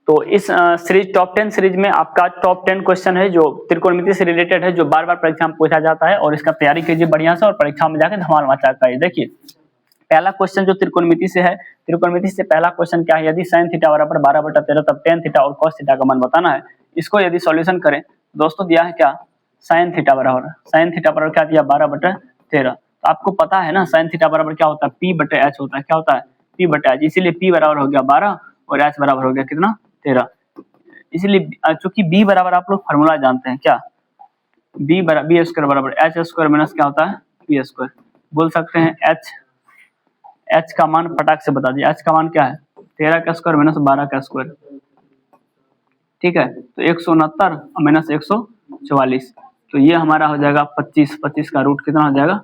तो इस series top 10 series में आपका टॉप 10 क्वेश्चन है जो त्रिकोणमिति से रिलेटेड है, जो बार बार परीक्षा में पूछा जाता है, और इसका तैयारी कीजिए बढ़िया से और परीक्षा में जाकर धमाल मचा कर। देखिए पहला क्वेश्चन जो त्रिकोणमिति से है, त्रिकोणमिति से पहला क्वेश्चन क्या है, यदि sin थीटा बराबर 12/13 तब tan थीटा और cos थीटा का मान बताना है। इसको यदि सॉल्यूशन करें दोस्तों, दिया है क्या, sin थीटा बराबर क्या दिया, 12/13। तो आपको पता है ना sin थीटा बराबर क्या होता है, p/h होता है। क्या होता है, p/h, इसीलिए p बराबर हो गया 12 और h बराबर हो गया कितना, 13। इसलिए चूंकि b बराबर आप लोग फार्मूला जानते हैं क्या, b स्क्वायर बराबर h स्क्वायर माइनस क्या होता है, p स्क्वायर। बोल सकते हैं h का मान फटाक से बता दिए, h का मान क्या है, 13 का स्क्वायर माइनस 12 का स्क्वायर। ठीक है, तो 169 माइनस 144, तो ये हमारा हो जाएगा 25। 25 का रूट कितना हो जाएगा,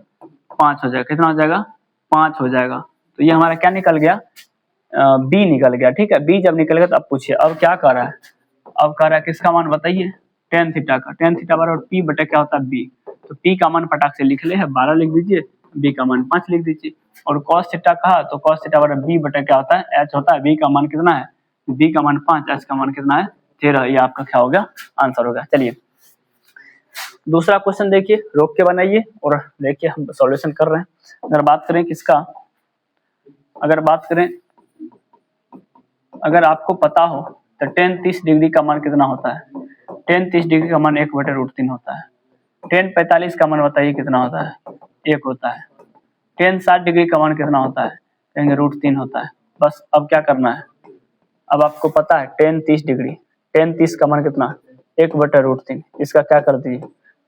5 हो जाएगा। कितना हो जाएगा, 5 हो जाएगा। तो ये हमारा क्या निकल गया, b निकल गया। ठीक है, b जब निकल गया तो अब पूछिए अब क्या कर रहा है, अब कह रहा है किसका मान बताइए, tan थीटा का। tan थीटा बराबर p बटे क्या होता है, b। तो p का मान फटाक से लिख ले है, 12 लिख दीजिए, b का मान 5 लिख दीजिए। और cos थीटा कहा तो cos थीटा बराबर b बटे क्या होता है, h होता है। b का मान कितना है, b का मान 5, h का मान कितना है, 13। ये आपका क्या हो गया, आंसर हो गया। चलिए दूसरा क्वेश्चन देखिए, रोक के बनाइए और देखिए हम सॉल्यूशन कर रहे हैं। अगर बात करें किसका, अगर आपको पता हो तो tan 30 डिग्री का मान कितना होता है, tan 30 डिग्री का मान 1/√3 होता है। tan 45 का मान बताइए कितना होता है, 1 होता है। tan 60 डिग्री का मान कितना होता है, कहेंगे √3 होता है। बस अब क्या करना है, अब आपको पता है tan 30 डिग्री, tan 30 का मान कितना, 1/√3, इसका क्या कर दीजिए,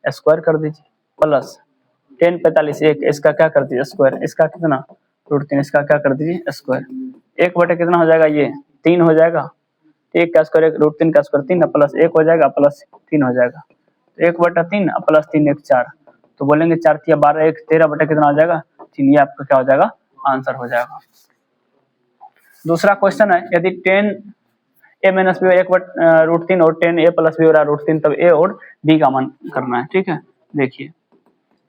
स्क्वायर कर दीजिए, प्लस tan 45 1, इसका क्या कर दीजिए स्क्वायर, इसका कितना √3, इसका क्या कर दीजिए स्क्वायर। 1 बटे कितना हो जाएगा, ये 3 हो जाएगा। 1 का स्क्वायर √3 का स्क्वायर 3, प्लस 1 हो जाएगा, प्लस 3 हो जाएगा। 1/3 प्लस 3 1 4, तो बोलेंगे 4 3 12 1 13 बटे कितना हो जाएगा, 3। ये आपका क्या हो जाएगा, आंसर हो जाएगा। दूसरा क्वेश्चन है, यदि tan a माइनस b 1/√3 और tan a प्लस b √3 तब a और b का मान करना है। ठीक है, देखिए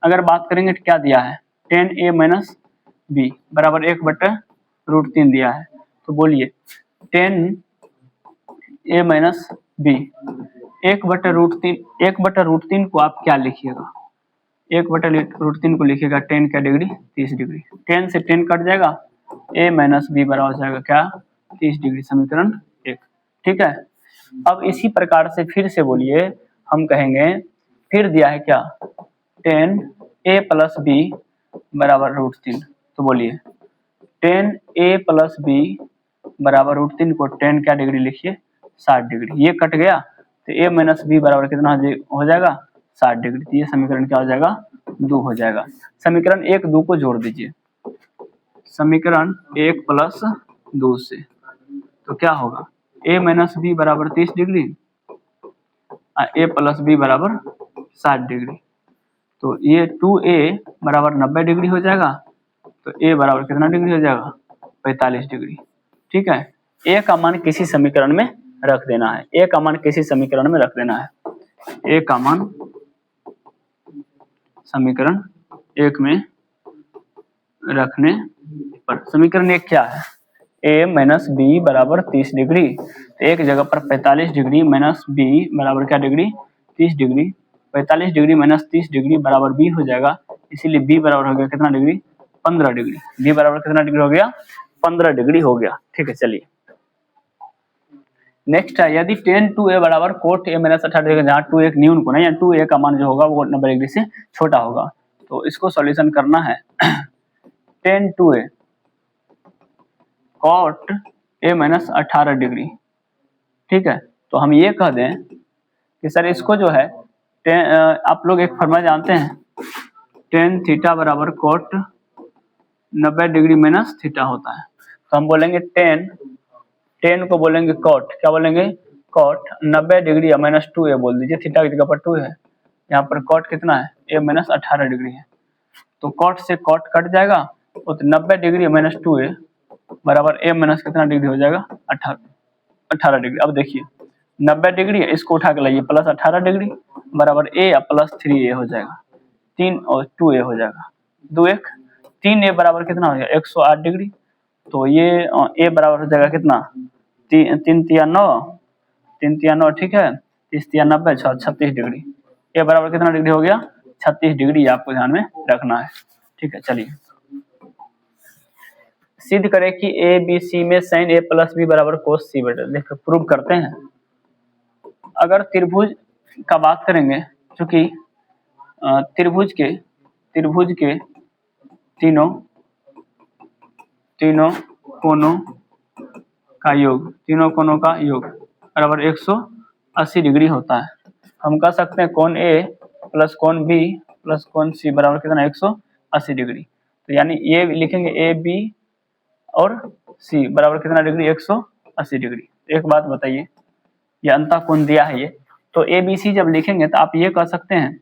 अगर बात करेंगे तो क्या दिया है, tan a माइनस b बराबर 1/√3 दिया है। तो बोलिए tan a माइनस b 1/√3 को आप क्या लिखिएगा, 1/√3 को लिखिएगा tan का डिग्री 30 डिग्री। tan से tan कट जाएगा, a माइनस b बराबर हो जाएगा क्या, 30 डिग्री, समीकरण 1। ठीक है, अब इसी प्रकार से फिर से बोलिए, हम कहेंगे फिर दिया है क्या, tan a प्लस b बराबर √3। तो बोलिए tan a प्लस b बराबर √3 को tan क्या डिग्री लिखिए, 60 डिग्री। ये कट गया तो a माइनस b बराबर कितना हो जाएगा, 60 डिग्री। तो ये समीकरण क्या हो जाएगा, 2 हो जाएगा। समीकरण 1 2 को जोड़ दीजिए, समीकरण 1 प्लस 2 से तो क्या होगा, a माइनस b बराबर 30 डिग्री, a प्लस b बराबर 60 डिग्री। तो ये 2a बराबर 90 डिग्री हो जाएगा, तो a बराबर कितना डिग्री हो जाएगा, 45 डिग्री। ठीक है, a का मान किसी समीकरण में रख देना है, a का मान किसी समीकरण में रख देना है। a का मान समीकरण 1 में रखने पर, समीकरण 1 क्या है, a माइनस b बराबर 30 डिग्री, तो एक जगह पर 45 डिग्री माइनस b बराबर क्या degree, 30 degree. 45 degree minus 30 degree बराबर b हो जाएगा, इसीलिए b बराबर हो गया कितना डिग्री, 15 डिग्री। b बराबर कितना डिग्री हो गया, 15 डिग्री हो गया। ठीक है, चलिए नेक्स्ट है, यदि tan 2a बराबर cot a माइनस 18 डिग्री, जहाँ 2 एक न्यून को नहीं, या 2a का मान जो होगा वो 90 डिग्री से छोटा होगा, तो इसको सॉल्यूशन करना है। tan 2a cot a minus 18 degree. ठीक है, तो हम ये कह दें कि सर इसको जो है आप लोग एक फॉर्मूला जानते हैं, tan थीटा बराबर cot 90 डिग्री माइनस थीटा होता है। तो हम बोलेंगे tan को बोलेंगे cot, क्या बोलेंगे, cot 90 डिग्री माइनस 2a बोल दीजिए, थीटा की जगह पर 2 है, यहाँ पर cot कितना है, a माइनस 18 डिग्री है। तो cot से cot कट जाएगा, तो 90 डिग्री माइनस 2a बराबर a माइनस कितना डिग्री हो जाएगा, 18 डिग्री। अब देखिए 90 डिग्री है, इसको उठा के लाइए, प्लस 18 डिग्री बराबर a प्लस 3a हो जाएगा, 3 और 2a हो जाएगा, 2 1 3a बराबर कितना हो जाएगा, 108 डिग्री। तो ये a बराबर हो जाएगा कितना, 3 3 9 3 तिया 9, ठीक है, 30 तिया 90, 36 डिग्री। ये बराबर कितना डिग्री हो गया? 36 डिग्री, आपको ध्यान में रखना है। ठीक है, चलिए सिद्ध करें कि ए बी सी में साइन ए प्लस बी बराबर कोस सी बटे। देखो प्रूव करते हैं। अगर त्रिभुज का बात करेंगे, चूंकि त्रिभुज के तीनों कोनों का योग बराबर 180 डिग्री होता है। हम कह सकते हैं कोण ए प्लस कोण बी प्लस कोण सी बराबर कितना? 180 डिग्री। तो यानी ये लिखेंगे ए बी और सी बराबर कितना डिग्री? 180 डिग्री। एक बात बताइए, ये अंतः कोण दिया है ये, तो ए बी सी जब लिखेंगे तो आप ये कह सकते हैं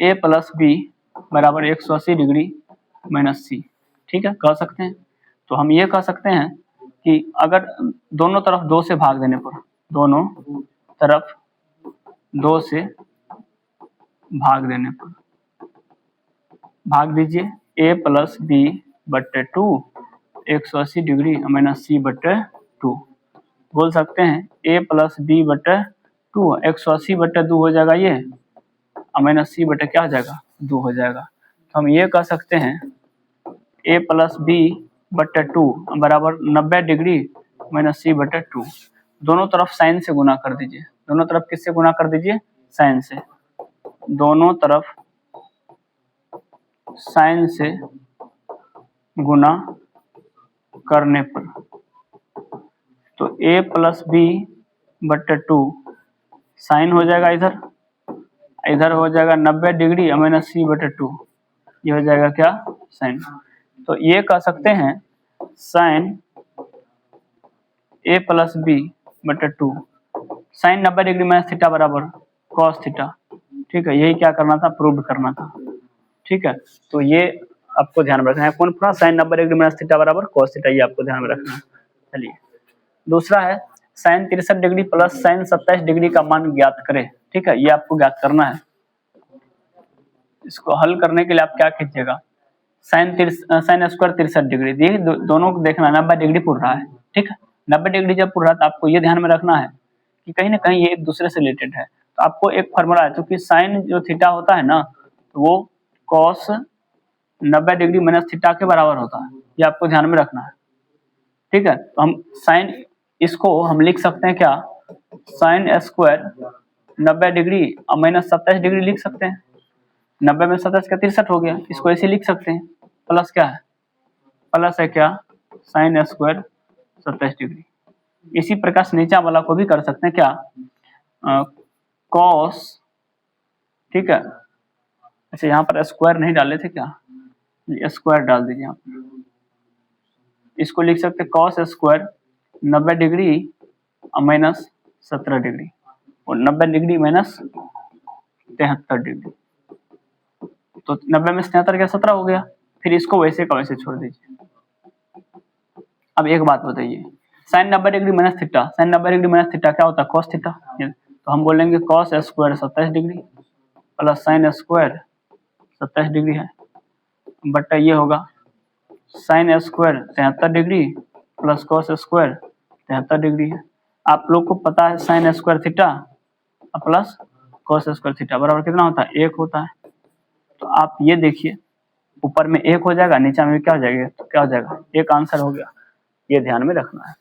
ए प्लस बी बराबर 180 डिग्री माइनस सी। ठीक है, कह सकते हैं। तो हम ये कह सकते हैं कि अगर दोनों तरफ 2 से भाग देने पर, दोनों तरफ 2 से भाग दीजिए, ए प्लस बी बटे 2 180 डिग्री माइनस सी बटे 2। बोल सकते हैं ए प्लस बी बटे 2 180 बटे 2 हो जाएगा ये, माइनस सी बटे क्या हो जाएगा? 2 हो जाएगा। तो हम ये कह सकते हैं ए प्लस बी बटे 2 बराबर 90 डिग्री माइनस सी बटे 2। दोनों तरफ साइन से गुना कर दीजिए। दोनों तरफ किससे गुना कर दीजिए? साइन से। दोनों तरफ साइन से गुना करने पर तो ए प्लस बी बटे 2 साइन हो जाएगा, इधर हो जाएगा 90 डिग्री माइनस सी बटे 2। ये हो जाएगा क्या? साइन। तो ये कह सकते हैं साइन ए प्लस बी बटे 2 साइन 90 डिग्री माइनस थीटा बराबर कॉस थीटा। ठीक है, यही क्या करना था? प्रूव करना था। ठीक है, तो ये आपको ध्यान में रखना है। कौन पूरा? साइन 90 डिग्री माइनस थीटा बराबर कॉस थीटा, ये आपको ध्यान में रखना है। चलिए दूसरा है sine 63 degree plus sine 27 degree का मान ज्ञात करें। ठीक है, ये आपको ज्ञात करना है। इसको हल करने के लिए आप क्या कीजिएगा? साइन स्क्वायर 63 डिग्री दिए, दोनों को देखना 90 डिग्री पुर रहा है। ठीक है, 90 डिग्री जब पुर रहा है तो आपको ये ध्यान में रखना है कि कहीं ना कहीं ये एक दूसरे से रिलेटेड है। तो आपको एक फार्मूला है, क्योंकि साइन जो थीटा होता है ना, तो वो कॉस 90 डिग्री माइनस थीटा के बराबर होता है। ये आपको ध्यान में रखना है। ठीक है, तो हम साइन इसको हम लिख सकते हैं क्या? साइन स्क्वायर 90 डिग्री और माइनस 27 डिग्री लिख सकते हैं। 90 में 27 का 63 हो गया, इसको ऐसे लिख सकते हैं। प्लस क्या है? प्लस है क्या? Sign square 27 degree. इसी प्रकार से नीचा वाला को भी कर सकते हैं क्या? कॉस। ठीक है, अच्छा यहाँ पर स्क्वायर नहीं डाले थे क्या? स्क्वायर डाल दीजिए यहाँ पर। इसको लिख सकते हैं cos square 90 degree minus 17 degree और 90 डिग्री माइनस 73 डिग्री। तो 90 में 73 क्या? 17 हो गया। फिर इसको वैसे का वैसे छोड़ दीजिए। अब एक बात बताइए, sine 90 degree minus theta, sine 90 degree minus theta क्या होता है? Cos theta. तो हम बोलेंगे cos square 27 degree plus sine square 27 degree है बटा ये होगा sine square 73 degree plus cos square 73 degree है। आप लोग को पता है sine square theta plus cos square theta बराबर कितना होता है? 1 होता है। तो आप ये देखिए, ऊपर में 1 हो जाएगा, नीचे में क्या हो जाएगा? तो क्या हो जाएगा? एक आंसर हो गया। ये ध्यान में रखना है।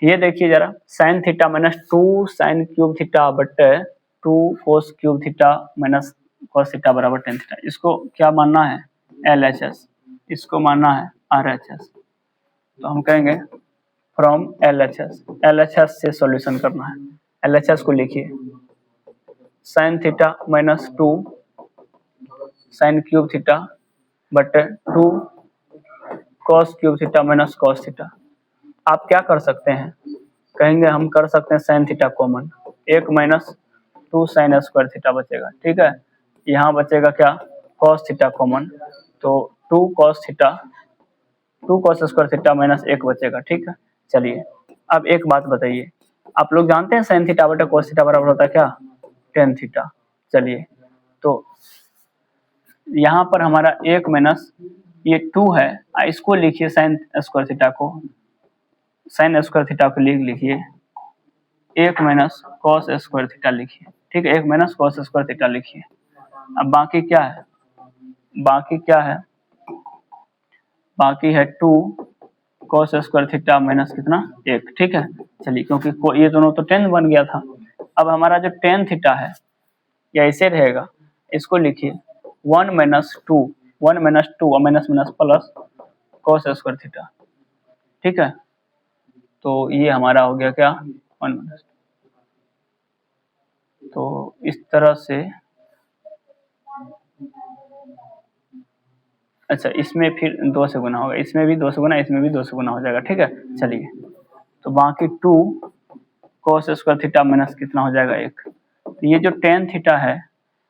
ये देखिए जरा, sine theta minus 2 sine cube theta बटे 2 cos cube theta minus cos theta बराबर tan थीटा। इसको क्या मानना है? LHS। इसको मानना है RHS। तो हम कहेंगे फ्रॉम LHS से सॉल्यूशन करना है। LHS को लिखिए, sine theta minus 2 sine cube theta बटे 2 cos cube theta minus cos theta. आप क्या कर सकते हैं? कहेंगे हम कर सकते हैं sine theta common, 1 minus 2 sign square theta बचेगा। ठीक है, यहाँ बचेगा क्या? कॉस थीटा कॉमन, तो 2 कॉस स्क्वायर थीटा माइनस 1 बचेगा। ठीक है, चलिए अब एक बात बताइए, आप लोग जानते हैं साइन थीटा बटे कॉस थीटा बराबर होता है क्या? tan theta. चलिए तो यहाँ पर हमारा 1 माइनस ये 2 है, इसको लिखिए साइन स्क्वायर थीटा को साइन स्क्वायर थीटा को लिखिए 1 माइनस कॉस स्क्वायर थीटा लिखिए, ठीक है, 1 माइनस कॉस स्क्वायर थीटा लिखिए। अब बाकी क्या है, बाकी है 2 कॉस स्क्वायर थीटा माइनस कितना 1, ठीक है। चलिए, क्योंकि ये दोनों तो टेन बन गया था। अब हमारा जो टेन थीटा है ये ऐसे रहेगा, इसको लिखिए 1 माइनस 2 और minus minus plus cos square theta, ठीक है। तो ये हमारा हो गया क्या 1 माइनस, तो इस तरह से, अच्छा इसमें फिर 2 से गुना होगा, इसमें भी 2 से गुना, इसमें भी 2 से गुना हो जाएगा, ठीक है। चलिए, तो बाकी 2 कॉस स्क्वायर थीटा माइनस कितना हो जाएगा 1। तो ये जो टेन थीटा है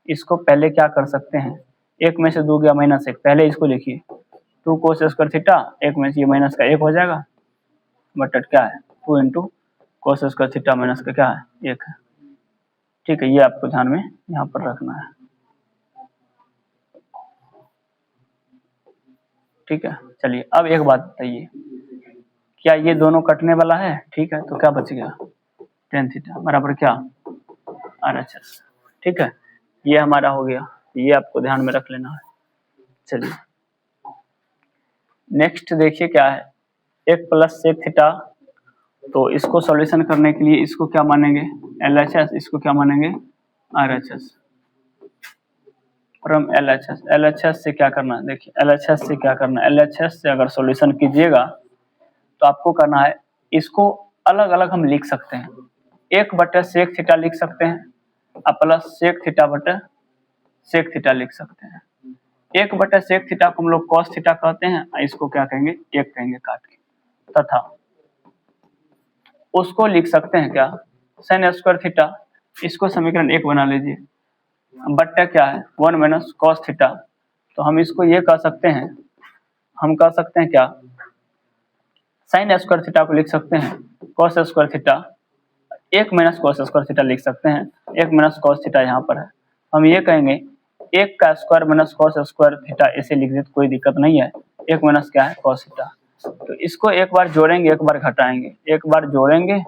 इसको पहले क्या कर सकते हैं, 1 में से 2 गया माइनस 1, पहले इसको लिखिए 2 कोस स्क्वायर थीटा, 1 में से ये माइनस का 1 हो जाएगा, बट क्या है 2 into cos square theta minus का क्या है 1 है, ठीक है। ये आपको ध्यान में यहाँ पर रखना है, ठीक है। चलिए, अब एक बात बताइए, क्या ये दोनों कटने वाला है, ठीक है, तो क्या बच गया टेन थीटा बराबर क्या RHS, ठीक है। ये हमारा हो गया, ये आपको ध्यान में रख लेना है। चलिए नेक्स्ट देखिए क्या है, 1 प्लस सेक थीटा, तो इसको सॉल्यूशन करने के लिए इसको क्या मानेंगे LHS, इसको क्या मानेंगे RHS, फ्रॉम LHS से क्या करना है, देखिए LHS से क्या करना है, LHS से अगर सॉल्यूशन कीजिएगा तो आपको करना है, इसको अलग अलग हम लिख सकते हैं, 1 बटे सेक थीटा लिख सकते हैं, और प्लस सेक थीटा बटे सेक थीटा लिख सकते हैं। 1 बटे सेक थीटा को हम लोग कॉस थीटा कहते हैं, इसको क्या कहेंगे 1 कहेंगे काट के, तथा उसको लिख सकते हैं क्या साइन स्क्वायर थीटा, इसको समीकरण 1 बना लीजिए, बट्टा क्या है 1 माइनस कॉस थीटा, तो हम इसको ये कह सकते हैं, हम कह सकते हैं क्या साइन स्क्वायर थीटा को लिख सकते हैं cos square theta, 1 minus cos square theta लिख सकते हैं, 1 माइनस कॉस थीटा यहाँ पर है, हम ये कहेंगे 1 का square minus cos square theta, ऐसे लिख देते कोई दिक्कत नहीं है, 1 माइनस क्या है कॉस थीटा। तो इसको एक बार जोड़ेंगे, एक बार घटाएंगे, एक बार जोड़ेंगे,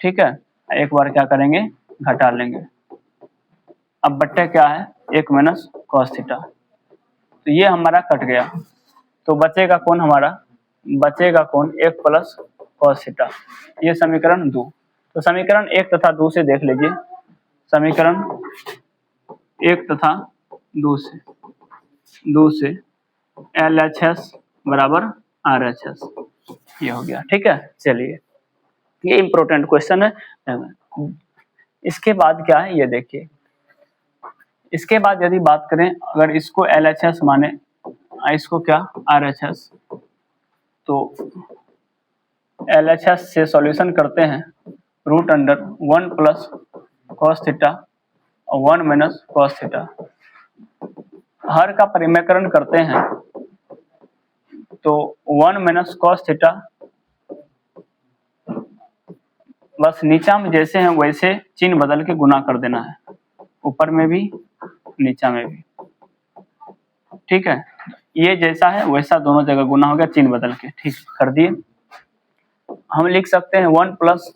ठीक है, एक बार क्या करेंगे घटा लेंगे। अब बट्टे क्या है 1 माइनस कॉस थीटा, तो ये हमारा कट गया, तो बचेगा कौन हमारा, बचेगा कौन 1 प्लस कॉस थीटा, ये समीकरण 2। तो समीकरण 1 तथा 2 से देख लीजिए, समीकरण 1 तथा 2 से LHS बराबर RHS, ये हो गया, ठीक है। चलिए, ये इंपॉर्टेंट क्वेश्चन है। इसके बाद क्या है ये देखिए, इसके बाद यदि बात करें, अगर इसको LHS माने, इसको क्या RHS, तो LHS से सॉल्यूशन करते हैं root under 1 plus cos theta और 1 माइनस कॉस थीटा, हर का परिमेयकरण करते हैं, तो 1 माइनस कॉस थीटा, बस नीचा में जैसे हैं वैसे चिन्ह बदल के गुना कर देना है, ऊपर में भी नीचा में भी, ठीक है। ये जैसा है वैसा दोनों जगह गुना हो गया, चिन्ह बदल के, ठीक कर दिए। हम लिख सकते हैं 1 प्लस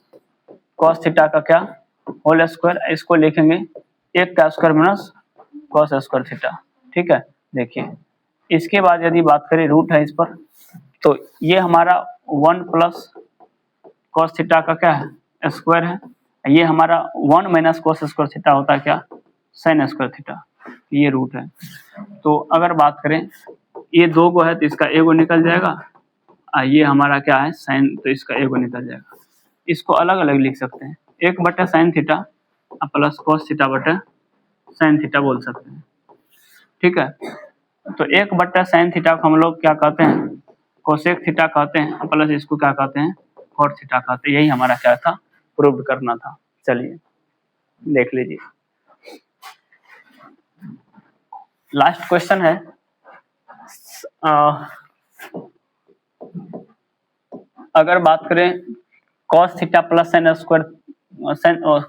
कॉस थीटा का क्या होल स्क्वायर, इसको लिखेंगे 1 का square minus cos square theta, ठीक है। देखिए, इसके बाद यदि बात करें रूट है इस पर, तो ये हमारा 1 प्लस कॉस थीटा का क्या है स्क्वायर है, ये हमारा 1 माइनस कॉस स्क्वायर थीटा होता है क्या साइन स्क्वायर थीटा, ये रूट है। तो अगर बात करें ये 2 को है तो इसका एगो निकल जाएगा, ये हमारा क्या है साइन, तो इसका एगो निकल जाएगा। इसको अलग अलग लिख सकते हैं, 1 बटा sine theta plus cos theta बटा साइन थीटा बोल सकते हैं, ठीक है। तो 1 बटा साइन थीटा को हम लोग क्या कहते हैं कोसेक थीटा कहते हैं, प्लस इसको क्या कहते हैं कॉट थीटा कहते हैं, यही हमारा क्या था प्रूव करना था। चलिए देख लीजिए, लास्ट क्वेश्चन है, अगर बात करें cos theta plus sine square,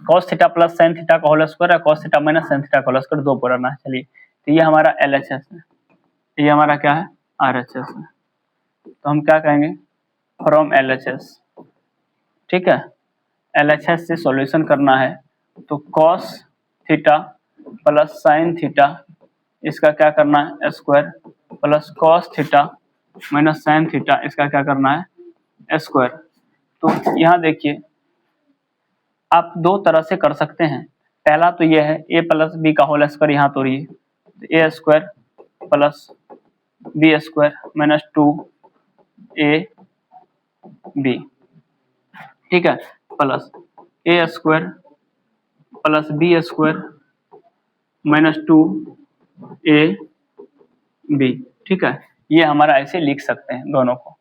cos theta plus sine theta का होल स्क्वायर है, cos theta minus sine theta का होल स्क्वायर, 2 पुराना है। चलिए, तो ये हमारा LHS है, ये हमारा क्या है RHS है, तो हम क्या कहेंगे फ्रॉम LHS, ठीक है। LHS से सॉल्यूशन करना है तो cos theta plus sine theta, इसका क्या करना है square, plus cos theta minus sine theta, इसका क्या करना है स्क्वायर। तो यहाँ देखिए आप दो तरह से कर सकते हैं। पहला तो ये है a प्लस बी का होल स्क्वायर, यहाँ तो ये a square plus B square minus 2ab, ठीक है, plus a square plus B square minus 2ab, ठीक है। ये हमारा ऐसे लिख सकते हैं दोनों को।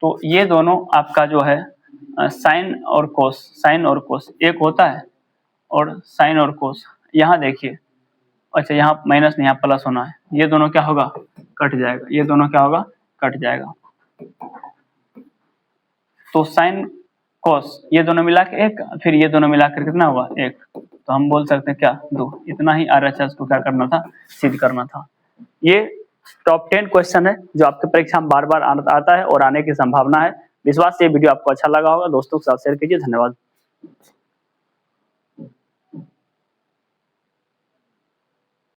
तो ये दोनों आपका जो है साइन और कोस, साइन और कोस एक होता है और साइन और कोस, यहाँ देखिए, अच्छा यहाँ माइनस नहीं, यहाँ प्लस होना है, ये दोनों क्या होगा कट जाएगा, ये दोनों क्या होगा कट जाएगा। तो साइन कोस ये दोनों मिला के एक, फिर ये दोनों मिलाकर कितना हुआ एक, तो हम बोल सकते हैं क्या 2। इतना ही RHS को क्या करना था, सिद्ध करना था। ये टॉप 10 क्वेश्चन है जो आपके परीक्षा में बार बार आता है और आने की संभावना है। विश्वास से ये वीडियो आपको अच्छा लगा होगा, दोस्तों के साथ शेयर कीजिए। धन्यवाद।